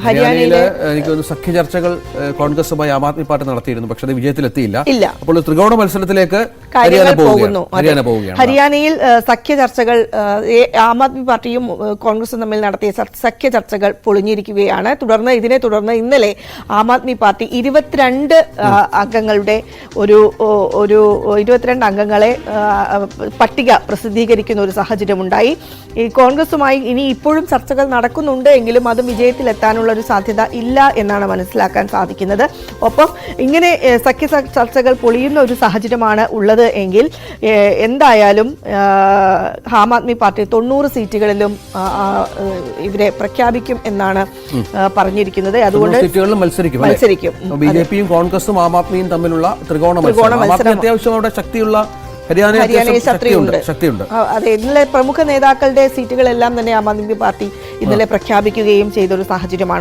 ഹരിയാനയില് എനിക്ക് തോന്നുന്നു സഖ്യ ചർച്ചകൾ കോൺഗ്രസുമായി ആം ആദ്മി പാർട്ടി നടത്തിയിരുന്നു, പക്ഷേ അത് വിജയത്തിലെത്തിയില്ല. അപ്പോൾ ത്രികോണ മത്സരത്തിലേക്ക് ഹരിയാന പോവുകയാണ്. ഹരിയാനയിൽ സഖ്യ ചർച്ചകൾ ആം ആദ്മി പാർട്ടിയും കോൺഗ്രസും തമ്മിൽ നടത്തിയ സഖ്യ ചർച്ചകൾ പൊളിഞ്ഞിരിക്കുകയാണ്. ഇതിനെ തുടർന്ന് ഇന്നലെ ആം ആദ്മി പാർട്ടി 22 അംഗങ്ങളുടെ ഒരു 22 അംഗങ്ങളെ പട്ടിക പ്രസിദ്ധീകരിക്കുന്ന ഒരു സാഹചര്യമുണ്ടായി. ഈ കോൺഗ്രസുമായി ഇനി ഇപ്പോഴും ചർച്ചകൾ നടക്കുന്നുണ്ട് എങ്കിലും അത് വിജയത്തിലെത്താനുള്ള ഒരു സാധ്യത ഇല്ല എന്നാണ് മനസ്സിലാക്കാൻ സാധിക്കുന്നത്. ഒപ്പം ഇങ്ങനെ സഖ്യ ചർച്ചകൾ പൊളിയുന്ന ഒരു സാഹചര്യമാണ് ഉള്ളത് എങ്കിൽ എന്തായാലും ആം ആദ്മി പാർട്ടി 90 സീറ്റുകളിലും ഇവരെ പ്രഖ്യാപിക്കും എന്നാണ് പറഞ്ഞിരിക്കുന്നത്. അതുകൊണ്ട് മത്സരിക്കും. ബിജെപിയും കോൺഗ്രസും ആം ആദ്മിയും തമ്മിലുള്ള ത്രികോണ മത്സരം അത്യാവശ്യം അവിടെ ശക്തിയുള്ള ഹരിയാനയിൽ ശക്തിയുണ്ട്. അതെ, ഇന്നലെ പ്രമുഖ നേതാക്കളുടെ സീറ്റുകളെല്ലാം തന്നെ ആം ആദ്മി പാർട്ടി ഇന്നലെ പ്രഖ്യാപിക്കുകയും ചെയ്തൊരു സാഹചര്യമാണ്.